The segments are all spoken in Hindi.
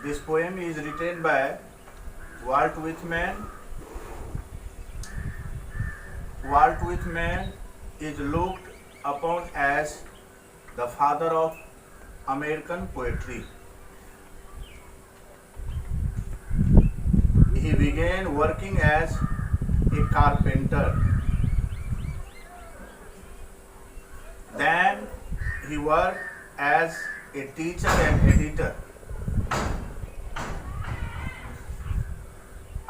This poem is written by Walt Whitman. Walt Whitman is looked upon as the father of American poetry. He began working as a carpenter. Then he worked as a teacher and editor.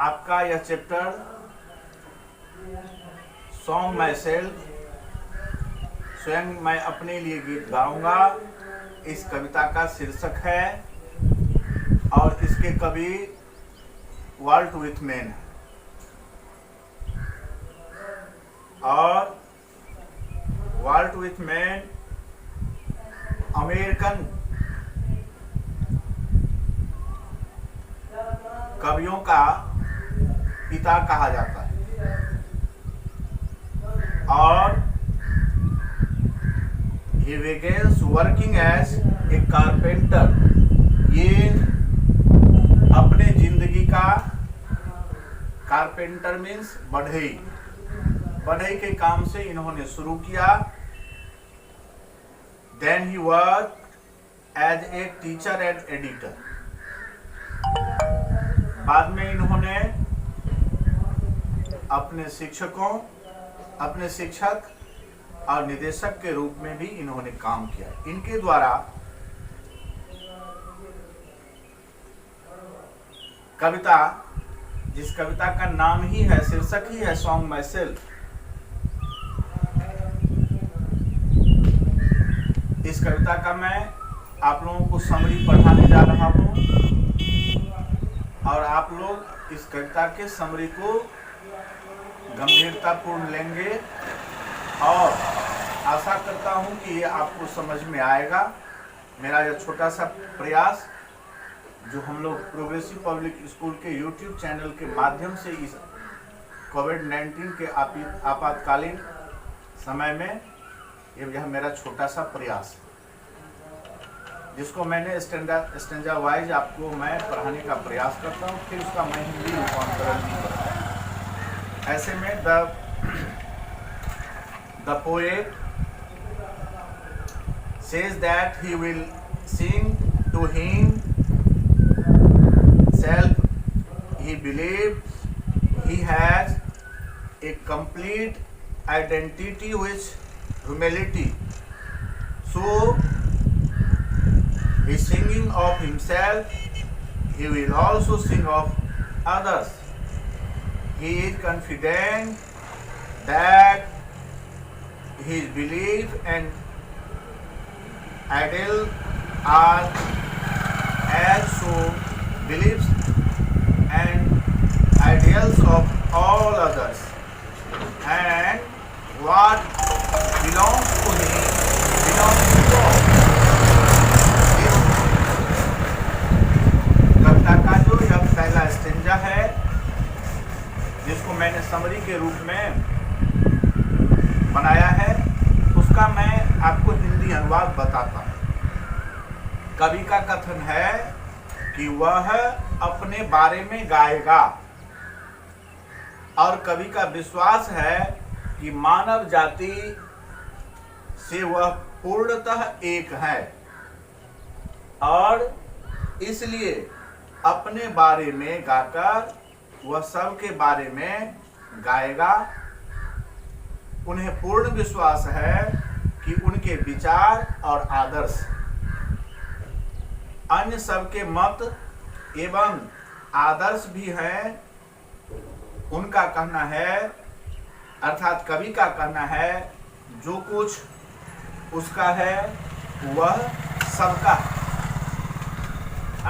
आपका यह चैप्टर सॉन्ग माई सेल्फ, स्वयं मैं अपने लिए गीत गाऊंगा, इस कविता का शीर्षक है और इसके कवि वाल्ट विथमैन और वाल्ट विथमैन अमेरिकन कवियों का पिता कहा जाता है और he begins working as a carpenter. ये अपने जिंदगी का कारपेंटर मीन्स बढ़ई, बढ़ई के काम से इन्होंने शुरू किया. Then he worked as a teacher and editor. बाद में इन्होंने अपने शिक्षक और निदेशक के रूप में भी इन्होंने काम किया. इनके द्वारा कविता, जिस कविता का नाम ही है, शीर्षक ही है सॉन्ग माई सेल्फ, इस कविता का मैं आप लोगों को समरी पढ़ाने जा रहा हूं और आप लोग इस कविता के समरी को गंभीरतापूर्ण लेंगे और आशा करता हूं कि ये आपको समझ में आएगा. मेरा यह छोटा सा प्रयास जो हम लोग प्रोग्रेसिव पब्लिक स्कूल के YouTube चैनल के माध्यम से इस कोविड-19 के आपातकालीन समय में यह मेरा छोटा सा प्रयास है, जिसको मैंने स्टेंजा वाइज आपको मैं पढ़ाने का प्रयास करता हूँ, फिर उसका मैं हिंदी रूपांतरण भी करता हूँ. ऐसे में the poet says that he will sing to himself. He believes he has a complete identity with humility. So he singing of himself, he will also sing of others. He is confident that his belief and ideal are also beliefs and ideals of all others, and what belongs to him belongs to God. कविता का जो यह पहला स्टेंजा है, जिसको मैंने समरी के रूप में बनाया है, उसका मैं आपको हिंदी अनुवाद बताता हूँ. कवि का कथन है कि वह अपने बारे में गाएगा और कवि का विश्वास है कि मानव जाति से वह पूर्णतः एक है और इसलिए अपने बारे में गाकर वह सबके बारे में गाएगा. उन्हें पूर्ण विश्वास है कि उनके विचार और आदर्श अन्य सबके मत एवं आदर्श भी हैं. उनका कहना है, अर्थात कवि का कहना है, जो कुछ उसका है वह सबका है.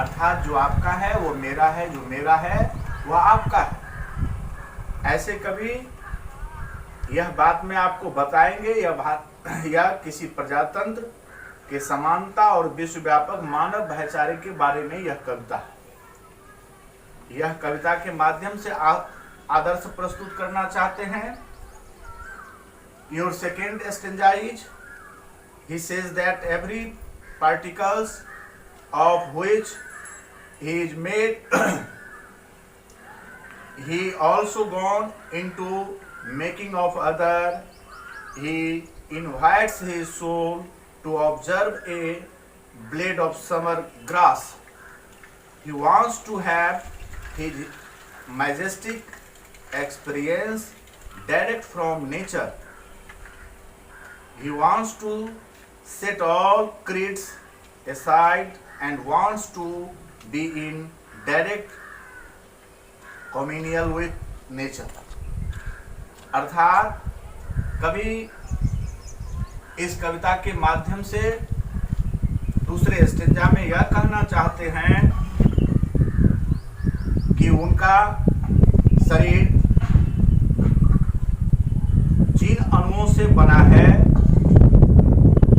अर्थात जो आपका है वो मेरा है, जो मेरा है वह आपका है. ऐसे कवि यह बात में आपको बताएंगे, यह किसी प्रजातंत्र के समानता और विश्वव्यापक मानव भाईचारे के बारे में यह कविता है. यह कविता के माध्यम से आदर्श प्रस्तुत करना चाहते हैं. Your second stanza is, he says that every particles of which he is made he also gone into making of other. He invites his soul to observe a blade of summer grass. He wants to have his majestic experience direct from nature. He wants to set all creeds aside and wants to be in direct communal with nature. अर्थात कवि इस कविता के माध्यम से दूसरे स्टेंजा में यह कहना चाहते हैं कि उनका शरीर जिन अणुओं से बना है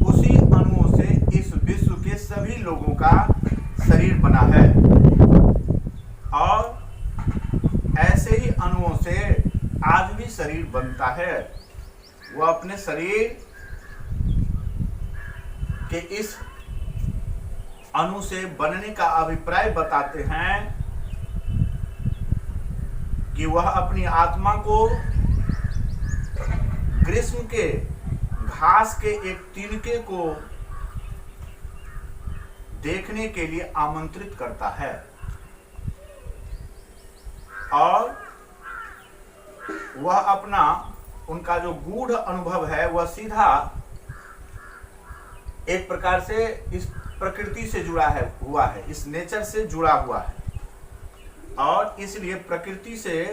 उसी अणुओं से इस विश्व के सभी लोगों का शरीर बना है, और ऐसे ही अणुओं से आज भी शरीर बनता है। वह अपने शरीर के इस अणु से बनने का अभिप्राय बताते हैं कि वह अपनी आत्मा को ग्रीष्म के घास के एक तिनके को देखने के लिए आमंत्रित करता है, और वह अपना उनका जो गूढ़ अनुभव है वह सीधा एक प्रकार से इस प्रकृति से जुड़ा हुआ है, इस नेचर से जुड़ा हुआ है, और इसलिए प्रकृति से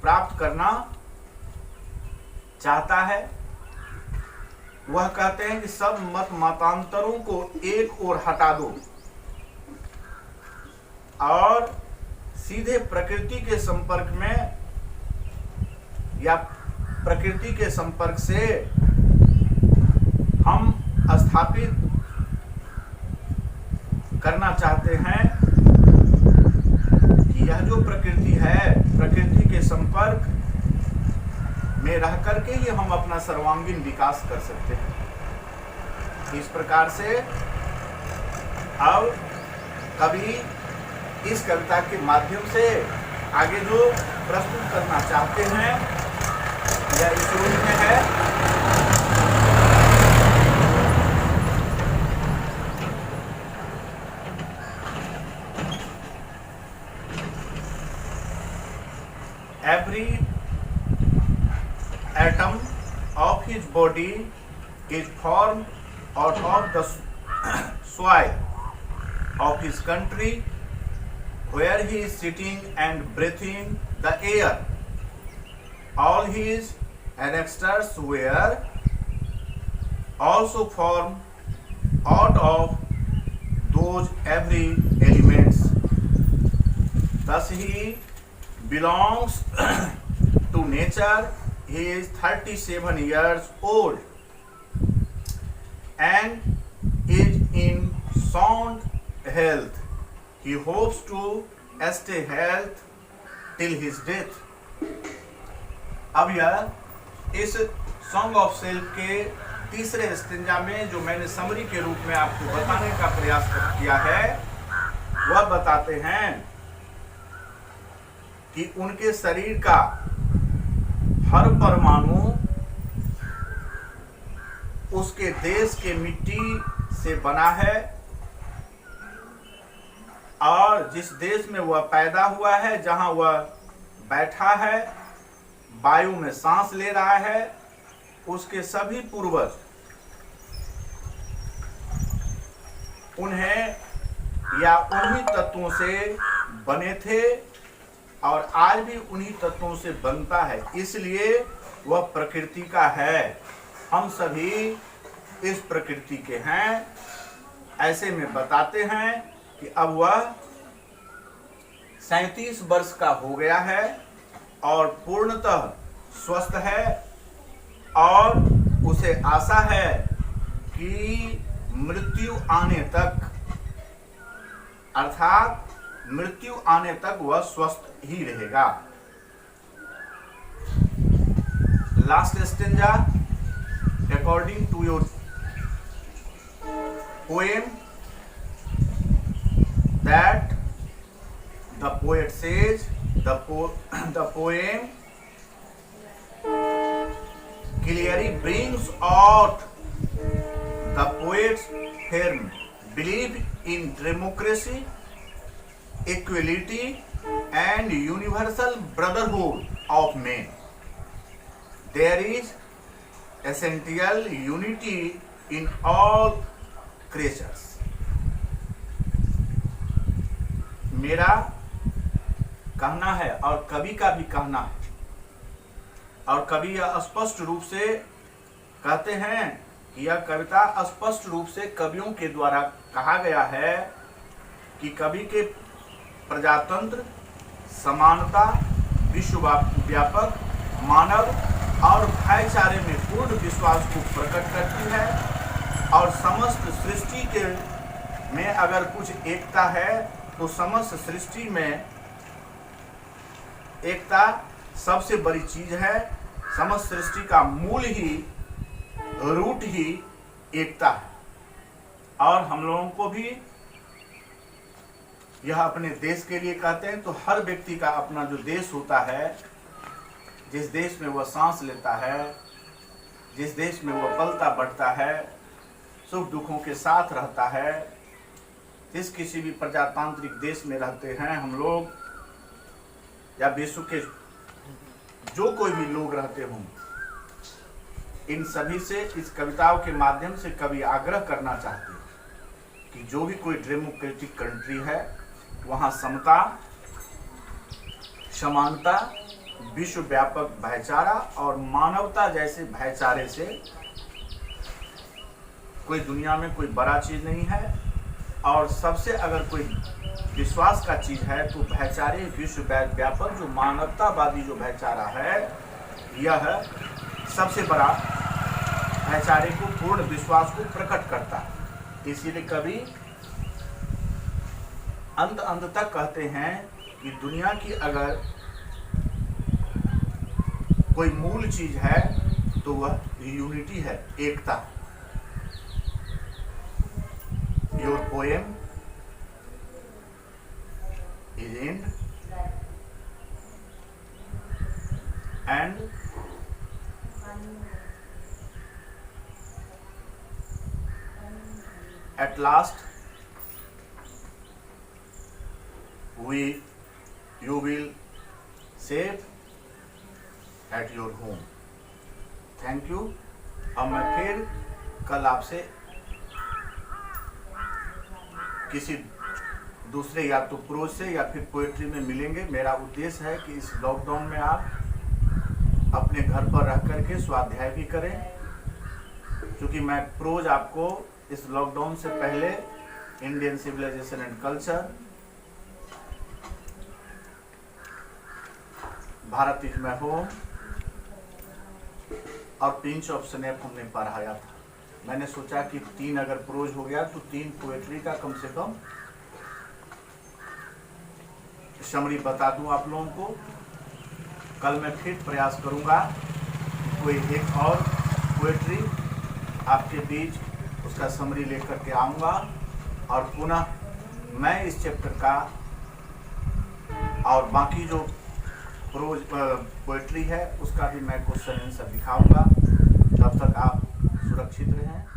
प्राप्त करना चाहता है। वह कहते हैं कि सब मत मतांतरों को एक ओर हटा दो और सीधे प्रकृति के संपर्क में या प्रकृति के संपर्क से हम स्थापित करना चाहते हैं कि यह जो प्रकृति है, प्रकृति के संपर्क में रह करके ही हम अपना सर्वांगीण विकास कर सकते हैं। इस प्रकार से अब कवि इस कविता के माध्यम से आगे जो प्रस्तुत करना चाहते हैं यह इस रूप में है। Every atom of his body is formed out of the soil of his country where he is sitting and breathing the air. All his ancestors were also formed out of those every elements. Thus he belongs to nature. He is 37 years old and is in sound health. He hopes to stay health till his death. अब यह इस सॉन्ग ऑफ सेल्फ के तीसरे स्टेंजा में जो मैंने समरी के रूप में आपको बताने का प्रयास किया है वह बताते हैं कि उनके शरीर का हर परमाणु उसके देश के मिट्टी से बना है, और जिस देश में वह पैदा हुआ है, जहां वह बैठा है, वायु में सांस ले रहा है, उसके सभी पूर्वज उन्हें या उन्हीं तत्वों से बने थे और आज भी उन्हीं तत्वों से बनता है, इसलिए वह प्रकृति का है। हम सभी इस प्रकृति के हैं। ऐसे में बताते हैं कि अब वह 37 वर्ष का हो गया है और पूर्णतः स्वस्थ है, और उसे आशा है कि मृत्यु आने तक, अर्थात मृत्यु आने तक वह स्वस्थ ही रहेगा। Last stanza, according to your poem, that The poet says the poem clearly brings out the poet's firm belief in democracy, equality, and universal brotherhood of men. There is essential unity in all creatures. मेरा कहना है और कवि का भी कहना है, और कवि यह स्पष्ट रूप से कहते हैं कि यह कविता स्पष्ट रूप से कवियों के द्वारा कहा गया है कि कवि के प्रजातंत्र, समानता, विश्वव्यापक, मानव और भाईचारे में पूर्ण विश्वास को प्रकट करती है, और समस्त सृष्टि के में अगर कुछ एकता है तो समस्त सृष्टि में एकता सबसे बड़ी चीज है। समस्त सृष्टि का मूल ही, रूट ही एकता है। और हम लोगों को भी यह अपने देश के लिए कहते हैं, तो हर व्यक्ति का अपना जो देश होता है, जिस देश में वह सांस लेता है, जिस देश में वह पलता बढ़ता है, सुख दुखों के साथ रहता है, जिस किसी भी प्रजातांत्रिक देश में रहते हैं हम लोग, या विश्व के जो कोई भी लोग रहते हों, इन सभी से इस कविताओं के माध्यम से कवि आग्रह करना चाहते हैं कि जो भी कोई डेमोक्रेटिक कंट्री है वहाँ समता, समानता, विश्वव्यापक भाईचारा और मानवता जैसे भाईचारे से कोई दुनिया में कोई बड़ा चीज नहीं है। और सबसे अगर कोई विश्वास का चीज है तो भाईचारे, विश्वव्यापक जो मानवतावादी जो भाईचारा है, यह सबसे बड़ा भाईचारे को, पूर्ण विश्वास को प्रकट करता है। इसीलिए कवि अंत तक कहते हैं कि दुनिया की अगर कोई मूल चीज है तो वह यूनिटी है, एकता। Your poem is end, and at last you will safe at your home. Thank you। अब मैं फिर कल आपसे किसी दूसरे या तो प्रोज से या फिर पोएट्री में मिलेंगे। मेरा उद्देश्य है कि इस लॉकडाउन में आप अपने घर पर रह करके स्वाध्याय भी करें, क्योंकि मैं प्रोज आपको इस लॉकडाउन से पहले Indian civilization and culture, Bharat is my home और पिंच ऑफ स्नैप हमने पढ़ाया था। मैंने सोचा कि 3 अगर प्रोज हो गया तो 3 पोएट्री का कम से कम समरी बता दूं आप लोगों को। कल मैं फिर प्रयास करूंगा कोई एक और पोएट्री आपके बीच उसका समरी लेकर के आऊंगा, और पुनः मैं इस चैप्टर का और बाकी जो प्रोज पोएट्री है उसका भी मैं क्वेश्चन आंसर दिखाऊंगा। तब तक आप सुरक्षित रहें।